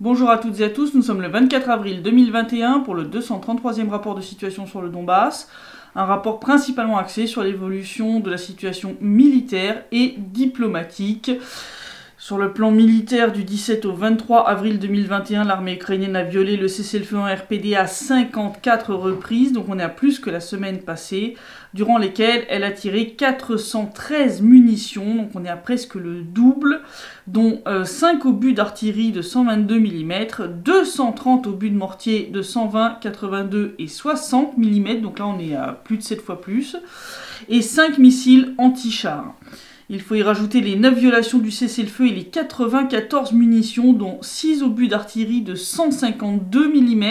Bonjour à toutes et à tous, nous sommes le 24 avril 2021 pour le 233e rapport de situation sur le Donbass, un rapport principalement axé sur l'évolution de la situation militaire et diplomatique. Sur le plan militaire, du 17 au 23 avril 2021, l'armée ukrainienne a violé le cessez-le-feu en RPD à 54 reprises, donc on est à plus que la semaine passée, durant lesquelles elle a tiré 413 munitions, donc on est à presque le double, dont 5 obus d'artillerie de 122 mm, 230 obus de mortier de 120, 82 et 60 mm, donc là on est à plus de 7 fois plus, et 5 missiles anti-chars. Il faut y rajouter les 9 violations du cessez-le-feu et les 94 munitions, dont 6 obus d'artillerie de 152 mm,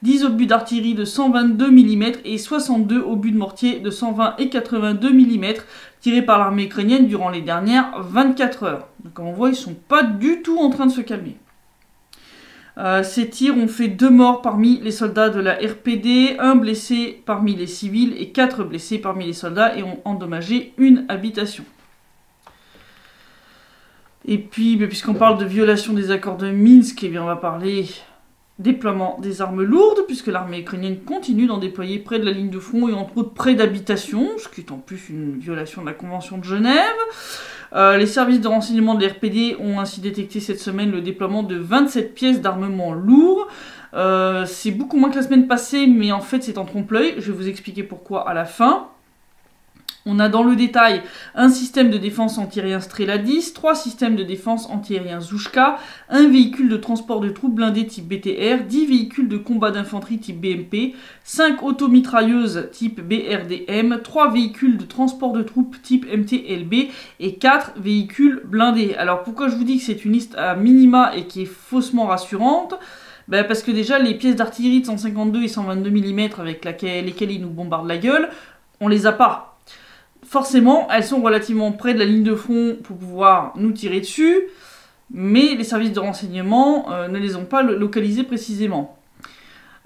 10 obus d'artillerie de 122 mm et 62 obus de mortier de 120 et 82 mm tirés par l'armée ukrainienne durant les dernières 24 heures. Donc, comme on voit, ils ne sont pas du tout en train de se calmer. Ces tirs ont fait 2 morts parmi les soldats de la RPD, 1 blessé parmi les civils et 4 blessés parmi les soldats et ont endommagé une habitation. Et puis, puisqu'on parle de violation des accords de Minsk, eh bien on va parler déploiement des armes lourdes, puisque l'armée ukrainienne continue d'en déployer près de la ligne de front et entre autres près d'habitations, ce qui est en plus une violation de la Convention de Genève. Les services de renseignement de l'RPD ont ainsi détecté cette semaine le déploiement de 27 pièces d'armement lourd. C'est beaucoup moins que la semaine passée, mais en fait c'est en trompe-l'œil. Je vais vous expliquer pourquoi à la fin. On a dans le détail un système de défense antiaérien Strela 10, 3 systèmes de défense antiaérien Zhukha, un véhicule de transport de troupes blindées type BTR, 10 véhicules de combat d'infanterie type BMP, 5 automitrailleuses type BRDM, 3 véhicules de transport de troupes type MTLB et 4 véhicules blindés. Alors pourquoi je vous dis que c'est une liste à minima et qui est faussement rassurante ? Parce que déjà les pièces d'artillerie de 152 et 122 mm avec lesquelles ils nous bombardent la gueule, on les a pas. Forcément, elles sont relativement près de la ligne de front pour pouvoir nous tirer dessus, mais les services de renseignement ne les ont pas localisées précisément.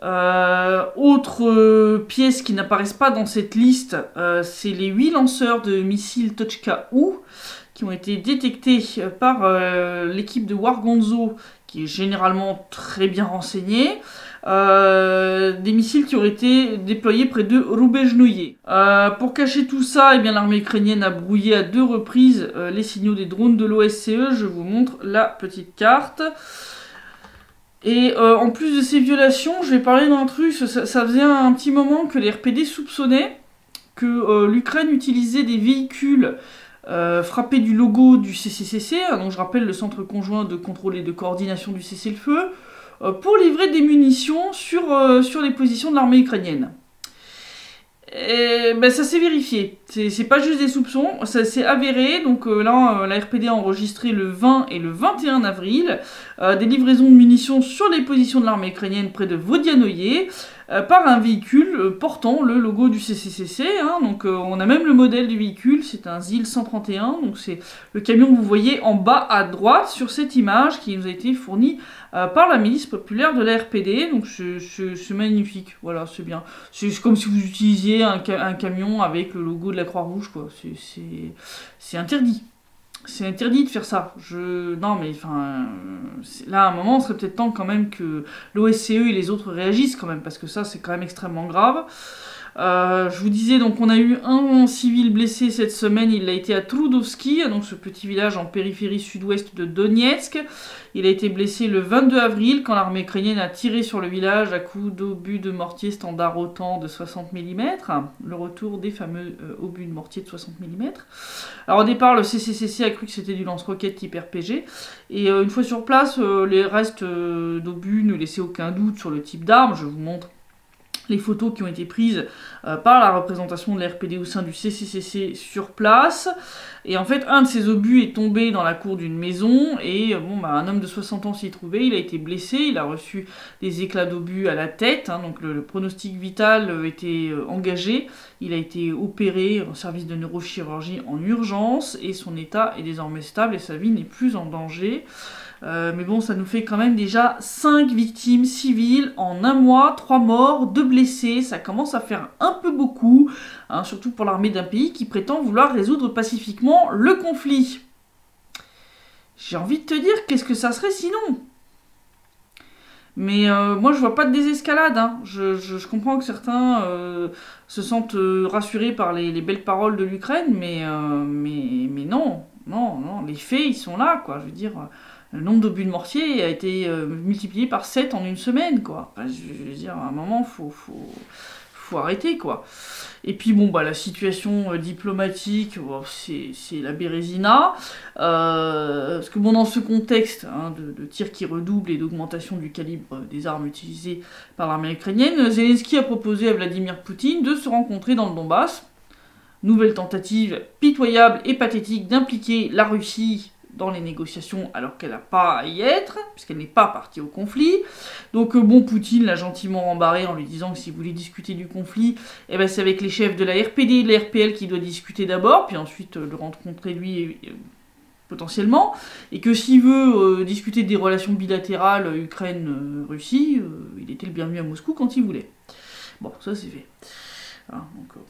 Autres pièces qui n'apparaissent pas dans cette liste, c'est les 8 lanceurs de missiles Tochka-U qui ont été détectés par l'équipe de Wargonzo, qui est généralement très bien renseignée. Des missiles qui auraient été déployés près de Rubezhnoye. Pour cacher tout ça, eh bien, l'armée ukrainienne a brouillé à 2 reprises les signaux des drones de l'OSCE. Je vous montre la petite carte. Et en plus de ces violations, je vais parler d'un truc, ça faisait un petit moment que les RPD soupçonnaient que l'Ukraine utilisait des véhicules frappés du logo du CCCC, donc je rappelle le Centre conjoint de contrôle et de coordination du cessez-le-feu, pour livrer des munitions sur les positions de l'armée ukrainienne. Et ça s'est vérifié, c'est pas juste des soupçons, ça s'est avéré, donc là la RPD a enregistré le 20 et le 21 avril des livraisons de munitions sur les positions de l'armée ukrainienne près de Vodianoye par un véhicule portant le logo du CCCC, donc on a même le modèle du véhicule, c'est un ZIL 131, donc c'est le camion que vous voyez en bas à droite sur cette image qui nous a été fournie par la milice populaire de la RPD, donc c'est magnifique, voilà, c'est bien. C'est comme si vous utilisiez un camion avec le logo de la Croix-Rouge, quoi. C'est interdit. C'est interdit de faire ça. Non, mais enfin, là, à un moment, il serait peut-être temps quand même que l'OSCE et les autres réagissent quand même, parce que ça, c'est quand même extrêmement grave. Je vous disais, donc, on a eu un civil blessé cette semaine. Il a été à Trudovski, donc ce petit village en périphérie sud-ouest de Donetsk. Il a été blessé le 22 avril, quand l'armée ukrainienne a tiré sur le village à coups d'obus de mortier standard OTAN de 60 mm. Le retour des fameux obus de mortier de 60 mm. Alors au départ, le CCCC a cru que c'était du lance-roquette type RPG. Et une fois sur place, les restes d'obus ne laissaient aucun doute sur le type d'arme. Je vous montre les photos qui ont été prises par la représentation de la RPD au sein du CCCC sur place. Et en fait, un de ces obus est tombé dans la cour d'une maison et un homme de 60 ans s'y trouvait, il a été blessé, il a reçu des éclats d'obus à la tête, donc le pronostic vital était engagé, il a été opéré en service de neurochirurgie en urgence et son état est désormais stable et sa vie n'est plus en danger. Mais bon, ça nous fait quand même déjà 5 victimes civiles en un mois, 3 morts, 2 blessés, ça commence à faire un peu beaucoup, surtout pour l'armée d'un pays qui prétend vouloir résoudre pacifiquement le conflit. J'ai envie de te dire, qu'est-ce que ça serait sinon ? Mais moi, je vois pas de désescalade. Hein. Je comprends que certains se sentent rassurés par les belles paroles de l'Ukraine, mais non, non, non. Les faits, ils sont là, quoi. Je veux dire, le nombre d'obus de mortier a été multiplié par 7 en une semaine, quoi. Enfin, je veux dire, à un moment, faut arrêter, quoi. Et puis, bon, bah, la situation diplomatique, bon, c'est la bérésina. Parce que, bon, dans ce contexte hein, de tirs qui redoublent et d'augmentation du calibre des armes utilisées par l'armée ukrainienne, Zelensky a proposé à Vladimir Poutine de se rencontrer dans le Donbass. Nouvelle tentative pitoyable et pathétique d'impliquer la Russie dans les négociations alors qu'elle n'a pas à y être, puisqu'elle n'est pas partie au conflit. Donc bon, Poutine l'a gentiment rembarré en lui disant que s'il voulait discuter du conflit, eh ben, c'est avec les chefs de la RPD et de la RPL qu'il doit discuter d'abord, puis ensuite le rencontrer lui potentiellement, et que s'il veut discuter des relations bilatérales Ukraine-Russie, il était le bienvenu à Moscou quand il voulait. Bon, ça c'est fait. Hein, donc,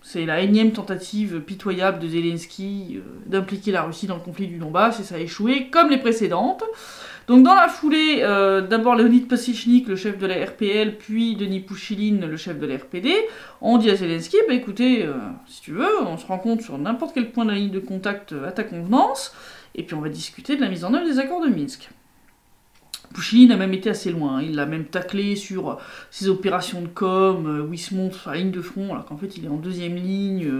c'est la énième tentative pitoyable de Zelensky d'impliquer la Russie dans le conflit du Donbass, et ça a échoué comme les précédentes. Donc dans la foulée, d'abord Leonid Pasychnik, le chef de la RPL, puis Denis Pouchiline, le chef de la RPD, ont dit à Zelensky, bah écoutez, si tu veux, on se rencontre sur n'importe quel point de la ligne de contact à ta convenance, et puis on va discuter de la mise en œuvre des accords de Minsk. Pouchiline a même été assez loin, il l'a même taclé sur ses opérations de com, où il se montre sur la ligne de front, alors qu'en fait il est en deuxième ligne,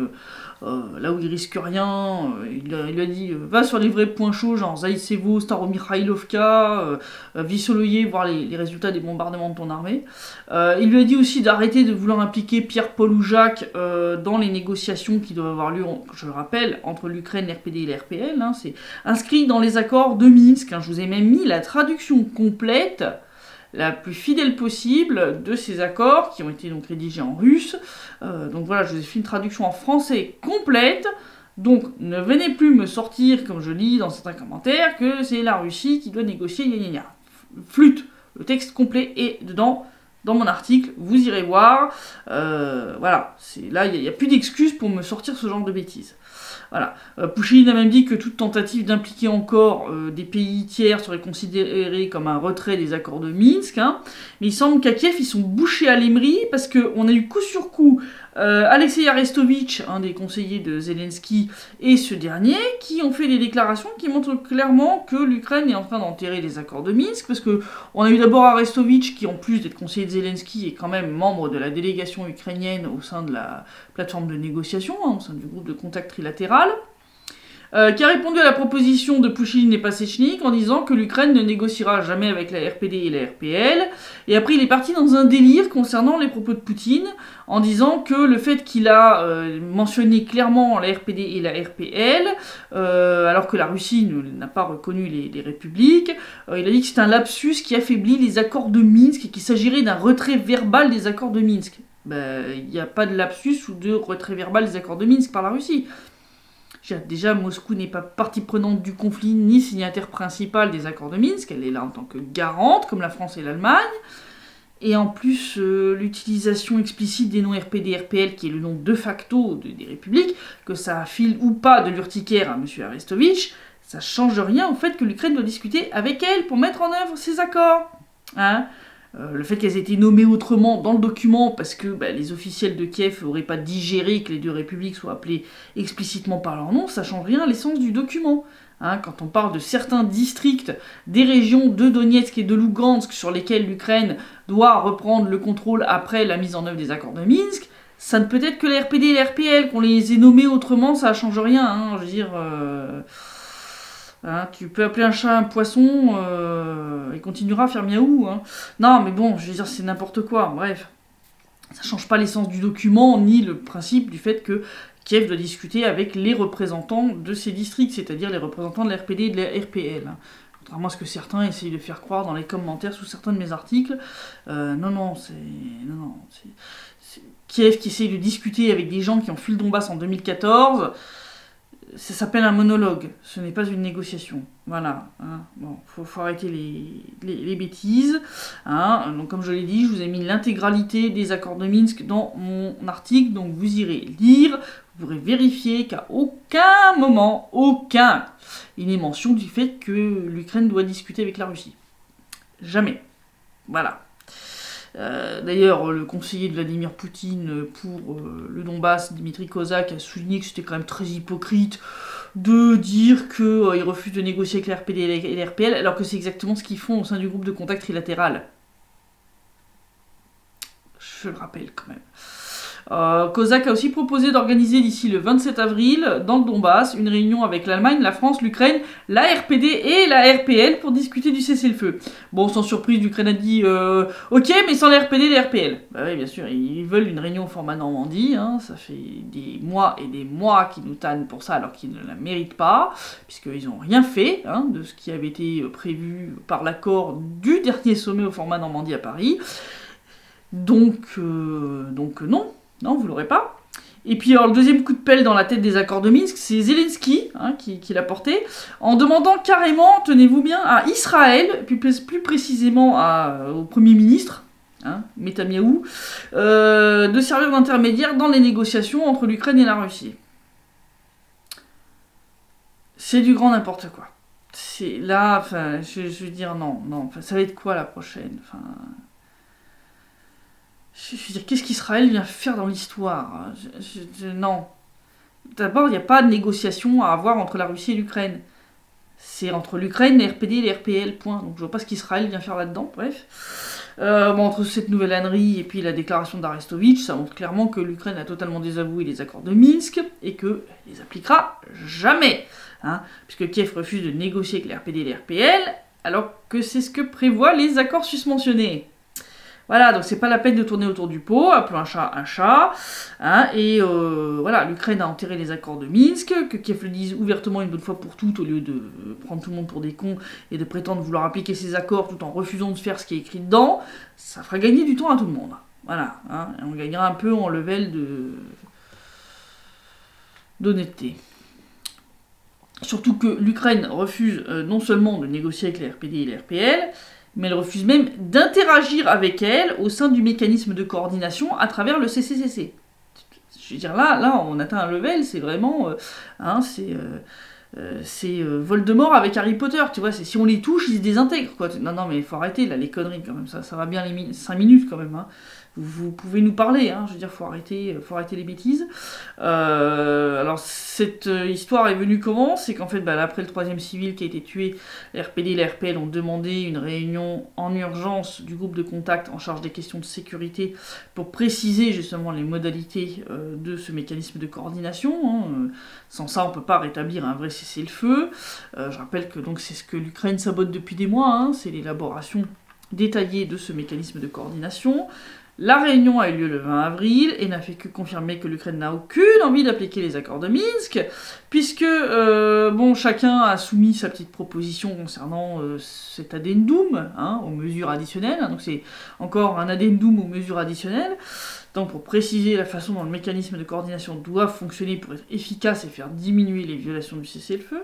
là où il risque rien. Il lui a dit va sur les vrais points chauds, genre Zaïtsevo, Staromikhaïlovka, Vissoloye, voir les résultats des bombardements de ton armée. Il lui a dit aussi d'arrêter de vouloir impliquer Pierre, Paul ou Jacques dans les négociations qui doivent avoir lieu, je le rappelle, entre l'Ukraine, l'RPD et l'RPL. Hein, c'est inscrit dans les accords de Minsk. Hein, je vous ai même mis la traduction complète, la plus fidèle possible de ces accords qui ont été donc rédigés en russe. Donc voilà, je vous ai fait une traduction en français complète. Donc ne venez plus me sortir, comme je lis dans certains commentaires, que c'est la Russie qui doit négocier, gna gna gna. Flûte, le texte complet est dedans, dans mon article, vous irez voir. Voilà, là il n'y a plus d'excuses pour me sortir ce genre de bêtises. Voilà. Pouchiline a même dit que toute tentative d'impliquer encore des pays tiers serait considérée comme un retrait des accords de Minsk. Hein. Mais il semble qu'à Kiev, ils sont bouchés à l'émery parce qu'on a eu coup sur coup Alexei Arestovitch, un des conseillers de Zelensky, et ce dernier, qui ont fait des déclarations qui montrent clairement que l'Ukraine est en train d'enterrer les accords de Minsk, parce qu'on a eu d'abord Arestovitch, qui en plus d'être conseiller de Zelensky, est quand même membre de la délégation ukrainienne au sein de la plateforme de négociation, hein, au sein du groupe de contact trilatéral, qui a répondu à la proposition de Pouchiline et Pasychnik en disant que l'Ukraine ne négociera jamais avec la RPD et la RPL. Et après, il est parti dans un délire concernant les propos de Poutine, en disant que le fait qu'il a mentionné clairement la RPD et la RPL, alors que la Russie n'a pas reconnu les républiques, il a dit que c'est un lapsus qui affaiblit les accords de Minsk et qu'il s'agirait d'un retrait verbal des accords de Minsk. Il n'y a pas de lapsus ou de retrait verbal des accords de Minsk par la Russie. Déjà, Moscou n'est pas partie prenante du conflit ni signataire principal des accords de Minsk, elle est là en tant que garante, comme la France et l'Allemagne. Et en plus, l'utilisation explicite des noms RPD-RPL, qui est le nom de facto des républiques, que ça affile ou pas de l'urticaire à M. Arestovitch, ça change rien au fait que l'Ukraine doit discuter avec elle pour mettre en œuvre ces accords. Hein, le fait qu'elles aient été nommées autrement dans le document parce que les officiels de Kiev n'auraient pas digéré que les deux républiques soient appelées explicitement par leur nom, ça change rien à l'essence du document. Hein, quand on parle de certains districts des régions de Donetsk et de Lugansk sur lesquels l'Ukraine doit reprendre le contrôle après la mise en œuvre des accords de Minsk, ça ne peut être que les RPD et les RPL, qu'on les ait nommés autrement, ça ne change rien. Hein, je veux dire... Hein, tu peux appeler un chat un poisson, il continuera à faire miaou. Hein. Non, mais bon, je veux dire, c'est n'importe quoi. Bref, ça change pas l'essence du document, ni le principe du fait que Kiev doit discuter avec les représentants de ces districts, c'est-à-dire les représentants de la RPD et de la RPL. Hein. Contrairement à ce que certains essayent de faire croire dans les commentaires sous certains de mes articles. C'est Kiev qui essaye de discuter avec des gens qui ont fui le Donbass en 2014... Ça s'appelle un monologue, ce n'est pas une négociation. Voilà. Hein. Bon, faut arrêter les bêtises. Hein. Donc, comme je l'ai dit, je vous ai mis l'intégralité des accords de Minsk dans mon article, donc vous irez lire. Vous pourrez vérifier qu'à aucun moment, il n'est mention du fait que l'Ukraine doit discuter avec la Russie. Jamais. Voilà. D'ailleurs, le conseiller de Vladimir Poutine pour le Donbass, Dmitri Kozak, a souligné que c'était quand même très hypocrite de dire qu'ils refusent de négocier avec la RPD et la RPL, alors que c'est exactement ce qu'ils font au sein du groupe de contact trilatéral. Je le rappelle quand même. Kozak a aussi proposé d'organiser d'ici le 27 avril, dans le Donbass, une réunion avec l'Allemagne, la France, l'Ukraine, la RPD et la RPL pour discuter du cessez-le-feu. Bon, sans surprise, l'Ukraine a dit ok, mais sans la RPD et la RPL. Bah oui, bien sûr, ils veulent une réunion au format Normandie, hein, ça fait des mois et des mois qu'ils nous tannent pour ça alors qu'ils ne la méritent pas, puisqu'ils n'ont rien fait hein, de ce qui avait été prévu par l'accord du dernier sommet au format Normandie à Paris. Donc non. Non, vous l'aurez pas. Et puis alors, le deuxième coup de pelle dans la tête des accords de Minsk, c'est Zelensky hein, qui l'a porté, en demandant carrément, tenez-vous bien, à Israël, puis plus précisément au Premier ministre, hein, Netanyahou, de servir d'intermédiaire dans les négociations entre l'Ukraine et la Russie. C'est du grand n'importe quoi. C'est là, enfin, je veux dire, non, ça va être quoi la prochaine, enfin... Je veux dire, qu'est-ce qu'Israël vient faire dans l'histoire? Non. D'abord, il n'y a pas de négociation à avoir entre la Russie et l'Ukraine. C'est entre l'Ukraine, les RPD et les RPL, point. Donc je vois pas ce qu'Israël vient faire là-dedans, bref. Entre cette nouvelle ânerie et puis la déclaration d'Arestovitch, ça montre clairement que l'Ukraine a totalement désavoué les accords de Minsk et que les appliquera jamais. Hein, puisque Kiev refuse de négocier avec les RPD et les RPL, alors que c'est ce que prévoient les accords susmentionnés. Voilà, donc c'est pas la peine de tourner autour du pot, appelons un chat, hein, et voilà, l'Ukraine a enterré les accords de Minsk, que Kiev le dise ouvertement une bonne fois pour toutes, au lieu de prendre tout le monde pour des cons et de prétendre vouloir appliquer ces accords tout en refusant de faire ce qui est écrit dedans, ça fera gagner du temps à tout le monde. Voilà, hein, et on gagnera un peu en level d'honnêteté. Surtout que l'Ukraine refuse non seulement de négocier avec les RPD et les RPL, mais elle refuse même d'interagir avec elle au sein du mécanisme de coordination à travers le CCCC. Je veux dire, là on atteint un level, c'est vraiment... c'est Voldemort avec Harry Potter, tu vois, c'est si on les touche, ils se désintègrent, quoi. Non, mais il faut arrêter, là, les conneries, quand même, ça va bien les 5 minutes, quand même, hein. Vous pouvez nous parler, hein, je veux dire, faut arrêter les bêtises. Alors, cette histoire est venue comment? C'est qu'en fait, après le 3e civil qui a été tué, les RPD et les RPL ont demandé une réunion en urgence du groupe de contact en charge des questions de sécurité pour préciser justement les modalités de ce mécanisme de coordination. Hein. Sans ça, on ne peut pas rétablir un vrai cessez-le-feu. Je rappelle que donc c'est ce que l'Ukraine sabote depuis des mois, hein, c'est l'élaboration détaillée de ce mécanisme de coordination. La réunion a eu lieu le 20 avril et n'a fait que confirmer que l'Ukraine n'a aucune envie d'appliquer les accords de Minsk, puisque chacun a soumis sa petite proposition concernant cet addendum hein, aux mesures additionnelles. Donc c'est encore un addendum aux mesures additionnelles. Donc pour préciser la façon dont le mécanisme de coordination doit fonctionner pour être efficace et faire diminuer les violations du cessez-le-feu.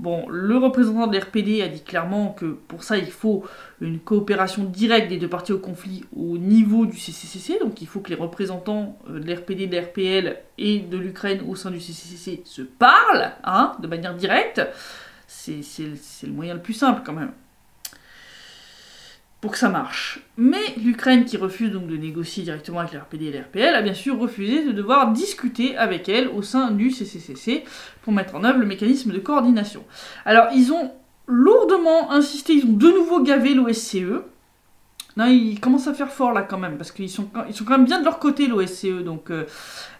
Bon, le représentant de l'RPD a dit clairement que pour ça, il faut une coopération directe des deux parties au conflit au niveau du CCCC, donc il faut que les représentants de l'RPD, de l'RPL et de l'Ukraine au sein du CCCC se parlent, hein, de manière directe. C'est le moyen le plus simple quand même, pour que ça marche. Mais l'Ukraine, qui refuse donc de négocier directement avec les RPD et les RPL, a bien sûr refusé de devoir discuter avec elle au sein du CCCC pour mettre en œuvre le mécanisme de coordination. Alors, ils ont lourdement insisté, ils ont de nouveau gavé l'OSCE. Non, ils commencent à faire fort là quand même, parce qu'ils sont quand même bien de leur côté, l'OSCE, donc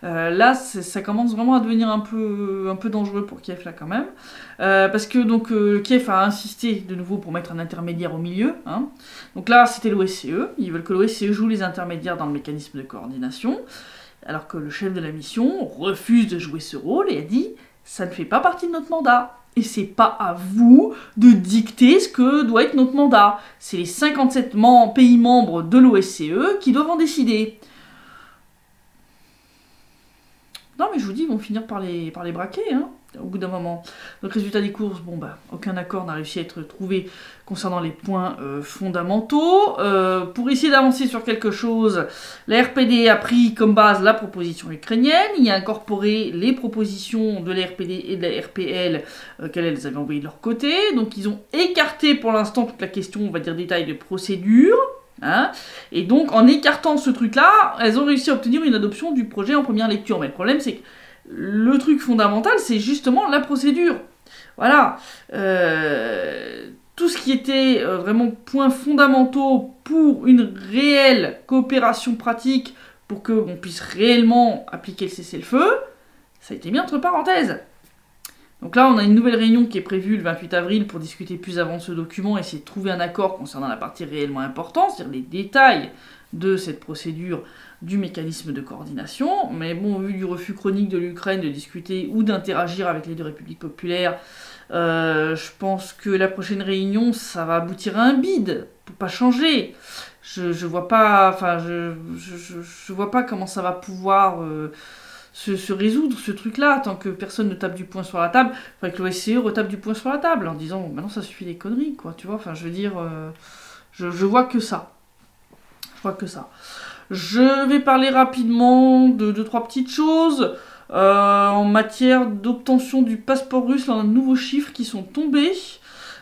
là, ça commence vraiment à devenir un peu dangereux pour Kiev là quand même, parce que donc Kiev a insisté de nouveau pour mettre un intermédiaire au milieu, hein. Donc là c'était l'OSCE, ils veulent que l'OSCE joue les intermédiaires dans le mécanisme de coordination, alors que le chef de la mission refuse de jouer ce rôle et a dit « ça ne fait pas partie de notre mandat ». Et c'est pas à vous de dicter ce que doit être notre mandat. C'est les 57 pays membres de l'OSCE qui doivent en décider. Non, mais je vous dis, ils vont finir par les braquer, hein, au bout d'un moment. Donc, résultat des courses, bon, bah, aucun accord n'a réussi à être trouvé concernant les points fondamentaux. Pour essayer d'avancer sur quelque chose, la RPD a pris comme base la proposition ukrainienne, il a incorporé les propositions de la RPD et de la RPL qu'elles avaient envoyées de leur côté. Donc, ils ont écarté pour l'instant toute la question, on va dire, détail de procédure. Hein, et donc, en écartant ce truc-là, elles ont réussi à obtenir une adoption du projet en première lecture. Mais le problème, c'est que le truc fondamental, c'est justement la procédure. Voilà. Tout ce qui était vraiment points fondamentaux pour une réelle coopération pratique, pour qu'on puisse réellement appliquer le cessez-le-feu, ça a été mis entre parenthèses. Donc là, on a une nouvelle réunion qui est prévue le 28 avril pour discuter plus avant de ce document et essayer de trouver un accord concernant la partie réellement importante, c'est-à-dire les détails de cette procédure du mécanisme de coordination. Mais bon, vu du refus chronique de l'Ukraine de discuter ou d'interagir avec les deux républiques populaires, je pense que la prochaine réunion, ça va aboutir à un bid, pour pas changer. Je vois pas, enfin, je vois pas comment ça va pouvoir... Se résoudre ce truc-là, tant que personne ne tape du poing sur la table. Il faudrait que l'OSCE retape du poing sur la table en disant maintenant ça suffit des conneries, quoi, tu vois. Enfin, je veux dire, je vois que ça. Je vois que ça. Je vais parler rapidement de 2-3 petites choses. En matière d'obtention du passeport russe, là, on a de nouveaux chiffres qui sont tombés.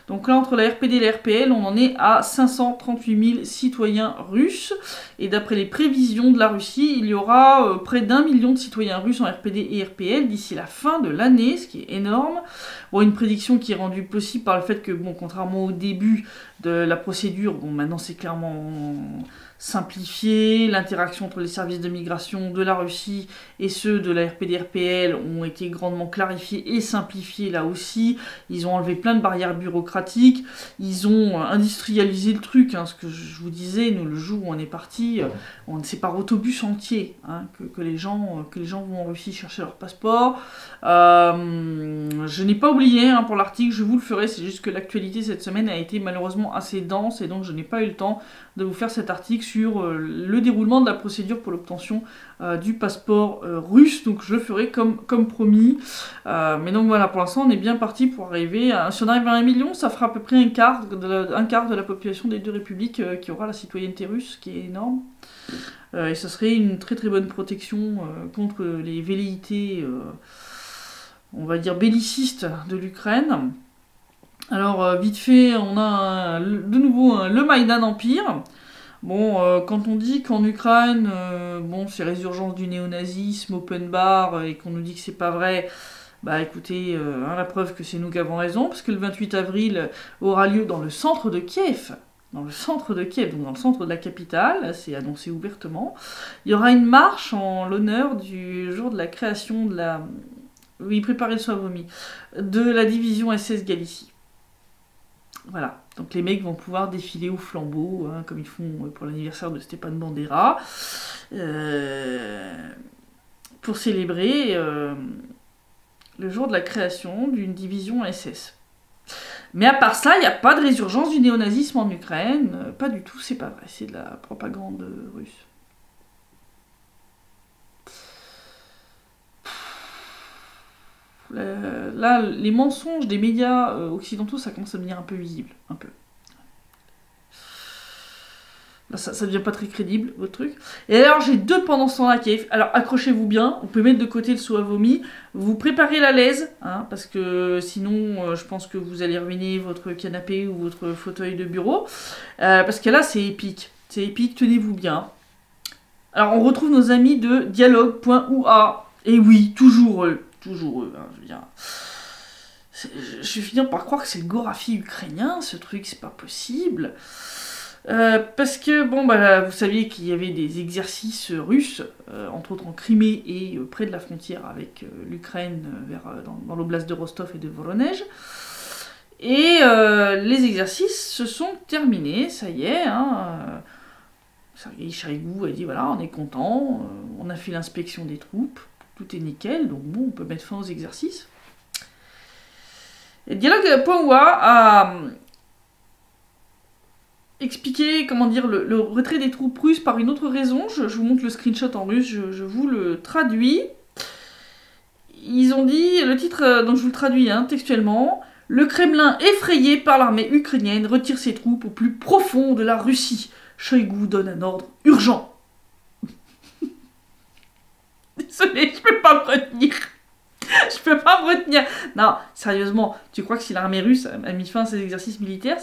Donc là, entre la RPD et la RPL, on en est à 538 000 citoyens russes. Et d'après les prévisions de la Russie, il y aura près d'1 million de citoyens russes en RPD et RPL d'ici la fin de l'année, ce qui est énorme. Bon, une prédiction qui est rendue possible par le fait que, bon, contrairement au début de la procédure, bon, maintenant c'est clairement simplifié, l'interaction entre les services de migration de la Russie et ceux de la RPD-RPL ont été grandement clarifiés et simplifiés là aussi. Ils ont enlevé plein de barrières bureaucratiques, ils ont industrialisé le truc, hein, ce que je vous disais, nous le jour où on est parti, on ne sait par autobus entier hein, que les gens vont en Russie chercher leur passeport. Je n'ai pas oublié hein, pour l'article, je vous le ferai, c'est juste que l'actualité cette semaine a été malheureusement assez dense et donc je n'ai pas eu le temps de vous faire cet article sur le déroulement de la procédure pour l'obtention du passeport russe, donc je le ferai comme promis. Mais donc voilà, pour l'instant on est bien parti pour arriver à... Si on arrive à 1 million, ça fera à peu près un quart de la population des deux républiques qui aura la citoyenneté russe, ce qui est énorme. Et ça serait une très très bonne protection contre les velléités, on va dire, bellicistes de l'Ukraine. Alors, vite fait, on a de nouveau le Maïdan Empire. Bon, quand on dit qu'en Ukraine, bon, c'est résurgence du néonazisme, open bar, et qu'on nous dit que c'est pas vrai, bah écoutez, hein, la preuve que c'est nous qui avons raison, parce que le 28 avril aura lieu dans le centre de Kiev. Dans le centre de Kiev, donc dans le centre de la capitale, c'est annoncé ouvertement. Il y aura une marche en l'honneur du jour de la création de la... Oui, préparez le soin vomi. De la division SS Galicie. Voilà, donc les mecs vont pouvoir défiler au flambeau, hein, comme ils font pour l'anniversaire de Stepan Bandera, pour célébrer le jour de la création d'une division SS. Mais à part ça, il n'y a pas de résurgence du néonazisme en Ukraine, pas du tout, c'est pas vrai, c'est de la propagande russe. Là, les mensonges des médias occidentaux, ça commence à devenir un peu visible, un peu. Là, ça devient pas très crédible, votre truc. Et alors, j'ai deux pendant ce temps-là qui... Alors, accrochez-vous bien, vous pouvez mettre de côté le seau à vomi, vous préparez la laise, hein, parce que sinon, je pense que vous allez ruiner votre canapé ou votre fauteuil de bureau, parce que là, c'est épique. C'est épique, tenez-vous bien. Alors, on retrouve nos amis de dialogue.ua, et oui, toujours eux. Toujours eux, hein, je veux dire. Je vais finir par croire que c'est le Gorafi ukrainien, ce truc, c'est pas possible. Parce que, bon, bah, là, vous saviez qu'il y avait des exercices russes, entre autres en Crimée et près de la frontière avec l'Ukraine, dans l'oblast de Rostov et de Voronezh. Et les exercices se sont terminés, ça y est, hein. Sergueï Shoigu a dit, voilà, on est content, on a fait l'inspection des troupes. Tout est nickel, donc bon, on peut mettre fin aux exercices. Et Dialogue.ua a expliqué, comment dire, le retrait des troupes russes par une autre raison. Je vous montre le screenshot en russe, je vous le traduis. ils ont dit, le titre, donc je vous le traduis textuellement, le Kremlin, effrayé par l'armée ukrainienne, retire ses troupes au plus profond de la Russie. Shoigu donne un ordre urgent. Désolé, je peux pas me retenir. Je peux pas me retenir. Non, sérieusement, tu crois que si l'armée russe a mis fin à ses exercices militaires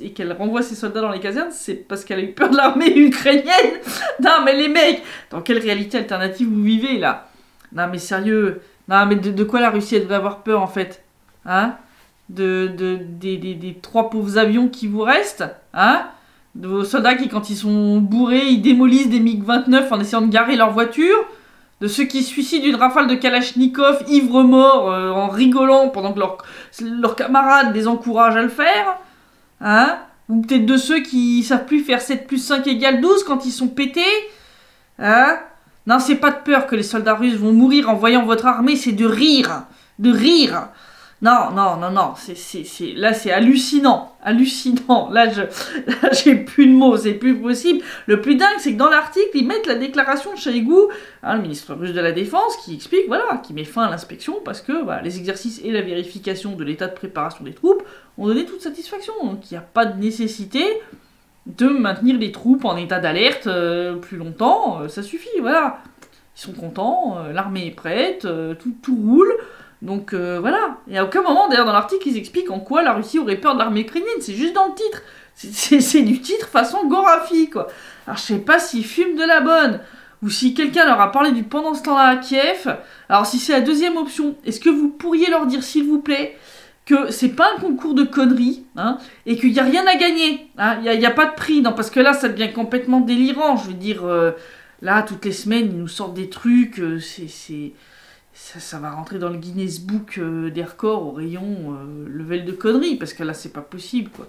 et qu'elle renvoie ses soldats dans les casernes, c'est parce qu'elle a eu peur de l'armée ukrainienne? Non, mais les mecs, dans quelle réalité alternative vous vivez, là? Non, mais sérieux. Non, mais de quoi la Russie devrait avoir peur, en fait? Hein? Des 3 pauvres avions qui vous restent? Hein? De vos soldats qui, quand ils sont bourrés, ils démolissent des MiG-29 en essayant de garer leur voiture? De ceux qui se suicident d'une rafale de Kalachnikov, ivres-morts, en rigolant pendant que leurs camarades les encouragent à le faire? Hein? Ou peut-être de ceux qui savent plus faire 7 plus 5 égale 12 quand ils sont pétés? Hein? Non, c'est pas de peur que les soldats russes vont mourir en voyant votre armée, c'est de rire. De rire. Non, là c'est hallucinant. Hallucinant. Là j'ai plus de mots, c'est plus possible. Le plus dingue, c'est que dans l'article, ils mettent la déclaration de Shoigu, le ministre russe de la Défense, qui explique, voilà, qui met fin à l'inspection parce que les exercices et la vérification de l'état de préparation des troupes ont donné toute satisfaction. Donc il n'y a pas de nécessité de maintenir les troupes en état d'alerte plus longtemps. Ça suffit, voilà. Ils sont contents, l'armée est prête, tout roule. Donc voilà, et à aucun moment d'ailleurs dans l'article ils expliquent en quoi la Russie aurait peur de l'armée ukrainienne, c'est juste dans le titre, c'est du titre façon Gorafi quoi. Alors je sais pas s'ils fument de la bonne, ou si quelqu'un leur a parlé du pendant ce temps-là à Kiev. Alors si c'est la deuxième option, est-ce que vous pourriez leur dire s'il vous plaît que c'est pas un concours de conneries, et qu'il y a rien à gagner, il y a pas de prix, non, parce que là ça devient complètement délirant, je veux dire, là toutes les semaines ils nous sortent des trucs, ça va rentrer dans le Guinness Book des records au rayon level de conneries, parce que là, c'est pas possible, quoi.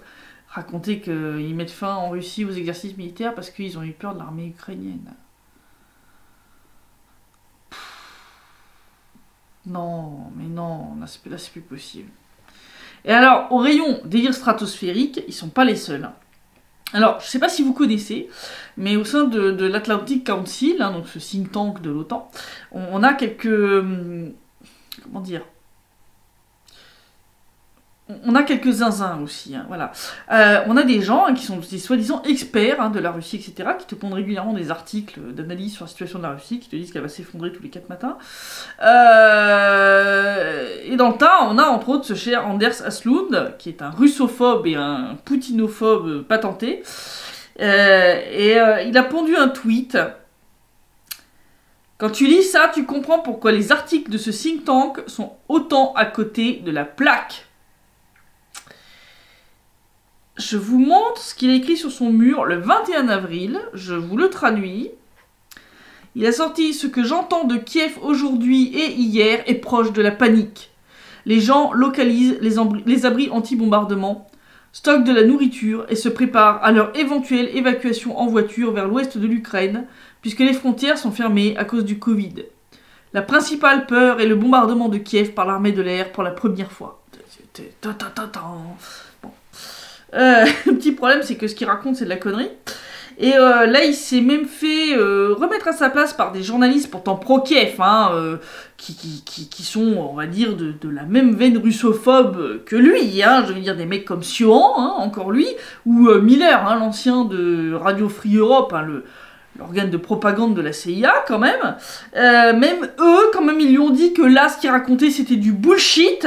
Raconter qu'ils mettent fin en Russie aux exercices militaires parce qu'ils ont eu peur de l'armée ukrainienne. Non, mais non, là, c'est plus possible. Et alors, au rayon délire stratosphérique, ils sont pas les seuls. Alors, je sais pas si vous connaissez, mais au sein de l'Atlantic Council, donc ce think tank de l'OTAN, on a quelques... comment dire? On a quelques zinzins aussi, voilà. On a des gens qui sont des soi-disant experts de la Russie, etc., qui te pondent régulièrement des articles d'analyse sur la situation de la Russie, qui te disent qu'elle va s'effondrer tous les 4 matins. Et dans le tas, on a entre autres ce cher Anders Aslund, qui est un russophobe et un poutinophobe patenté. Il a pondu un tweet. Quand tu lis ça, tu comprends pourquoi les articles de ce think tank sont autant à côté de la plaque. Je vous montre ce qu'il a écrit sur son mur le 21 avril, je vous le traduis. Il a sorti « Ce que j'entends de Kiev aujourd'hui et hier est proche de la panique. Les gens localisent les abris anti-bombardement, stockent de la nourriture et se préparent à leur éventuelle évacuation en voiture vers l'ouest de l'Ukraine, puisque les frontières sont fermées à cause du Covid. La principale peur est le bombardement de Kiev par l'armée de l'air pour la première fois. » Le petit problème, c'est que ce qu'il raconte, c'est de la connerie. Et là, il s'est même fait remettre à sa place par des journalistes pourtant pro-Kiev, qui sont, on va dire, de la même veine russophobe que lui. Je veux dire, des mecs comme Siohan, encore lui, ou Miller, l'ancien de Radio Free Europe, l'organe de propagande de la CIA, quand même. Même eux, quand même, ils lui ont dit que là, ce qu'il racontait, c'était du bullshit.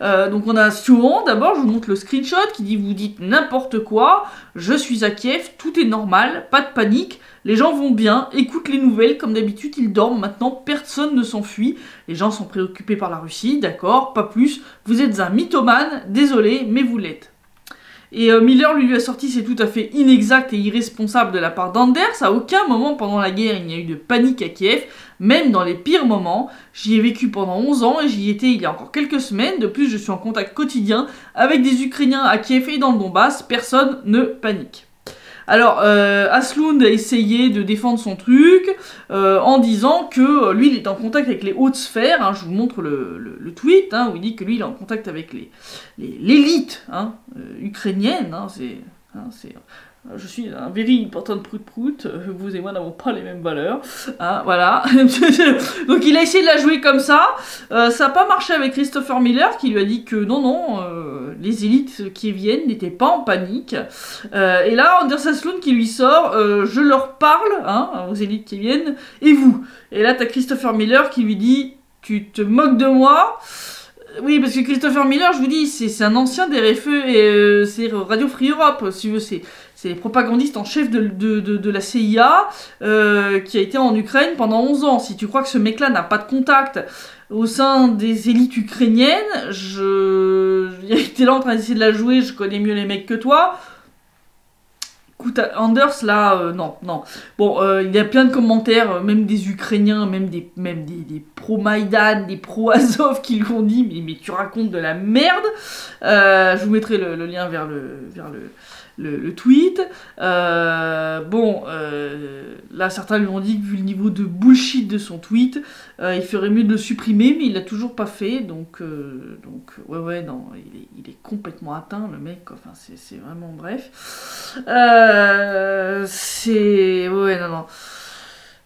Donc on a Siohan, d'abord, je vous montre le screenshot, qui dit « Vous dites n'importe quoi, je suis à Kiev, tout est normal, pas de panique, les gens vont bien, écoutent les nouvelles, comme d'habitude, ils dorment, maintenant, personne ne s'enfuit, les gens sont préoccupés par la Russie, d'accord, pas plus, vous êtes un mythomane, désolé, mais vous l'êtes. » Et Miller lui a sorti, c'est tout à fait inexact et irresponsable de la part d'Anders. À aucun moment pendant la guerre, il n'y a eu de panique à Kiev, même dans les pires moments. J'y ai vécu pendant 11 ans et j'y étais il y a encore quelques semaines. De plus, je suis en contact quotidien avec des Ukrainiens à Kiev et dans le Donbass. Personne ne panique. Alors, Aslund a essayé de défendre son truc en disant que lui, il est en contact avec les hautes sphères. Je vous montre le tweet où il dit que lui, il est en contact avec l'élite ukrainienne. C'est Je suis un very important prout-prout, vous et moi n'avons pas les mêmes valeurs. Hein, voilà. Donc il a essayé de la jouer comme ça. Ça n'a pas marché avec Christopher Miller qui lui a dit que non, les élites qui viennent n'étaient pas en panique. Et là, Anderson Sloan qui lui sort je leur parle, hein, aux élites qui viennent, et vous. Et là, t'as Christopher Miller qui lui dit tu te moques de moi. Oui, parce que Christopher Miller, je vous dis, c'est un ancien des RFE et c'est Radio Free Europe, si vous voulez. C'est les propagandistes en chef de la CIA qui a été en Ukraine pendant 11 ans. Si tu crois que ce mec-là n'a pas de contact au sein des élites ukrainiennes, t'es là en train d'essayer de la jouer, je connais mieux les mecs que toi. Écoute, Anders, là, non. Bon, il y a plein de commentaires, même des Ukrainiens, même des pro-Maïdan, des pro-Azov qui lui ont dit mais tu racontes de la merde. Je vous mettrai le lien vers le tweet. Là, certains lui ont dit que vu le niveau de bullshit de son tweet, il ferait mieux de le supprimer, mais il l'a toujours pas fait. Donc non, il est complètement atteint, le mec. Enfin, c'est vraiment bref. Non.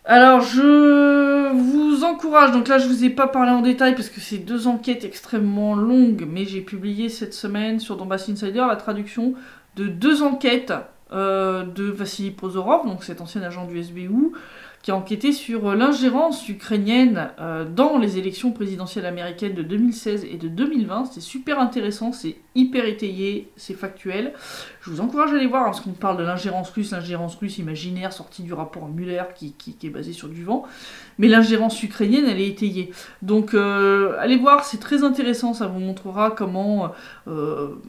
Alors, je vous encourage, donc là je vous ai pas parlé en détail parce que c'est 2 enquêtes extrêmement longues, mais j'ai publié cette semaine sur Donbass Insider la traduction de 2 enquêtes de Vassili Prozorov, donc cet ancien agent du SBU, qui a enquêté sur l'ingérence ukrainienne dans les élections présidentielles américaines de 2016 et de 2020. C'est super intéressant, c'est hyper étayé, c'est factuel. Je vous encourage à aller voir, parce qu'on parle de l'ingérence russe imaginaire sortie du rapport Mueller qui est basé sur du vent. Mais l'ingérence ukrainienne, elle est étayée. Donc allez voir, c'est très intéressant, ça vous montrera comment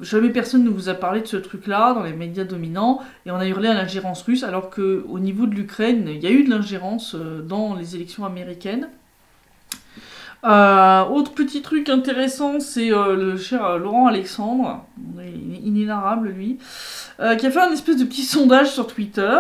jamais personne ne vous a parlé de ce truc-là dans les médias dominants, et on a hurlé à l'ingérence russe, alors qu'au niveau de l'Ukraine, il y a eu de l'ingérence dans les élections américaines. Autre petit truc intéressant, c'est le cher Laurent Alexandre, il est inénarrable lui, qui a fait un espèce de petit sondage sur Twitter.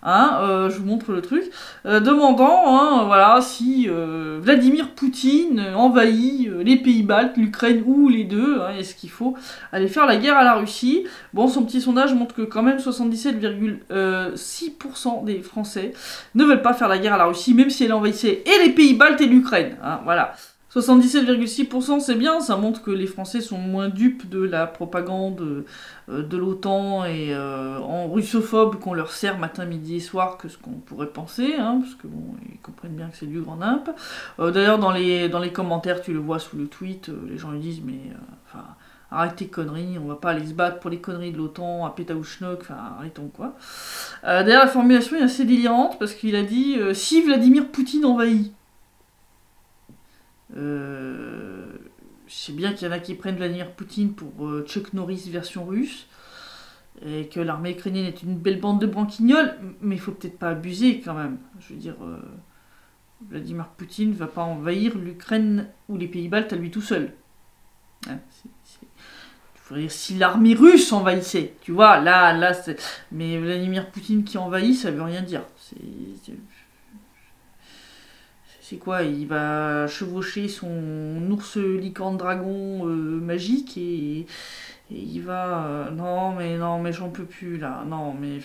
Je vous montre le truc, demandant si Vladimir Poutine envahit les pays baltes, l'Ukraine ou les deux, est-ce qu'il faut aller faire la guerre à la Russie. Bon, son petit sondage montre que quand même 77,6% des Français ne veulent pas faire la guerre à la Russie, même si elle envahissait et les pays baltes et l'Ukraine. Voilà. 77,6%, c'est bien, ça montre que les Français sont moins dupes de la propagande de l'OTAN et en russophobe qu'on leur sert matin, midi et soir que ce qu'on pourrait penser, parce que bon, ils comprennent bien que c'est du grand nimp. D'ailleurs, dans les commentaires, tu le vois sous le tweet, les gens lui disent, mais arrête tes conneries, on va pas aller se battre pour les conneries de l'OTAN à Pétaouchnok, arrêtons quoi. D'ailleurs, la formulation est assez délirante parce qu'il a dit si Vladimir Poutine envahit. Je sais bien qu'il y en a qui prennent Vladimir Poutine pour Chuck Norris version russe, et que l'armée ukrainienne est une belle bande de branquignoles, mais il faut peut-être pas abuser quand même. Je veux dire, Vladimir Poutine va pas envahir l'Ukraine ou les pays baltes à lui tout seul. Il faudrait dire si l'armée russe envahissait, tu vois, là, mais Vladimir Poutine qui envahit, ça veut rien dire. C'est quoi, il va chevaucher son ours licorne dragon magique et il va... non mais j'en peux plus là, non mais...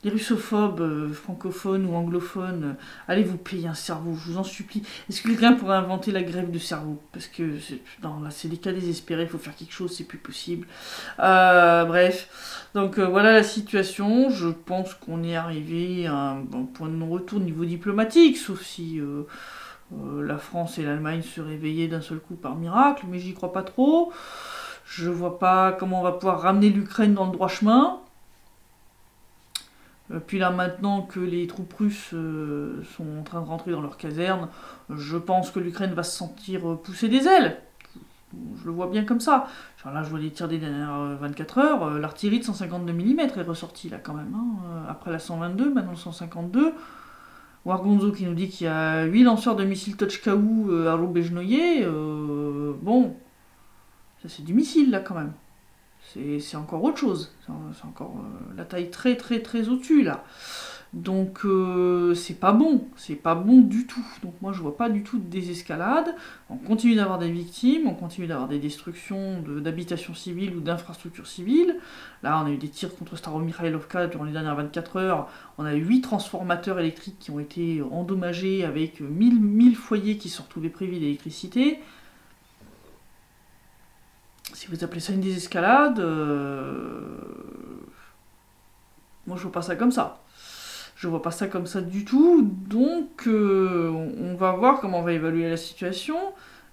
Les russophobes, francophones ou anglophones, allez vous payer un cerveau, je vous en supplie. Est-ce que quelqu'un pourrait inventer la grève de cerveau? Parce que non, là c'est des cas désespérés, il faut faire quelque chose, c'est plus possible. Bref, donc voilà la situation. Je pense qu'on est arrivé à un point de non-retour au niveau diplomatique, sauf si la France et l'Allemagne se réveillaient d'un seul coup par miracle, mais j'y crois pas trop. Je vois pas comment on va pouvoir ramener l'Ukraine dans le droit chemin. Puis là, maintenant que les troupes russes sont en train de rentrer dans leur caserne, je pense que l'Ukraine va se sentir pousser des ailes. Je le vois bien comme ça. Genre là, je vois les tirs des dernières 24 heures. L'artillerie de 152 mm est ressortie là quand même. Après la 122, maintenant le 152. Wargonzo qui nous dit qu'il y a 8 lanceurs de missiles Tochka-U à Lubezhnoye. Bon, ça c'est du missile là quand même. C'est encore autre chose. C'est encore la taille très très très au-dessus là. Donc c'est pas bon du tout. Donc moi je vois pas du tout de désescalade. On continue d'avoir des victimes, on continue d'avoir des destructions d'habitations civiles ou d'infrastructures civiles. Là on a eu des tirs contre Staromikhaïlovka durant les dernières 24 heures. On a eu 8 transformateurs électriques qui ont été endommagés avec 1000 foyers qui sont retrouvés privés d'électricité. Si vous appelez ça une désescalade, moi je vois pas ça comme ça. Je vois pas ça comme ça du tout, donc on va voir comment on va évaluer la situation.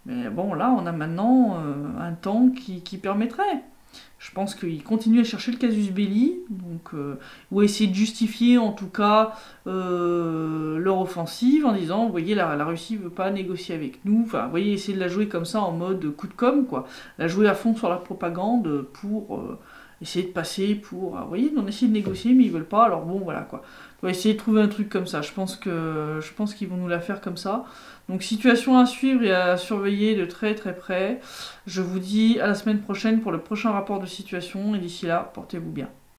Mais bon, là, on a maintenant un temps qui permettrait. Je pense qu'ils continuent à chercher le casus belli, donc, ou à essayer de justifier en tout cas leur offensive en disant, vous voyez, la Russie veut pas négocier avec nous. Enfin, vous voyez, essayer de la jouer comme ça en mode coup de com', quoi. La jouer à fond sur la propagande pour essayer de passer pour, vous voyez, on essaie de négocier, mais ils veulent pas. Alors bon, voilà quoi. On va essayer de trouver un truc comme ça. Je pense qu'ils vont nous la faire comme ça. Donc situation à suivre et à surveiller de très très près. Je vous dis à la semaine prochaine pour le prochain rapport de situation et d'ici là, portez-vous bien.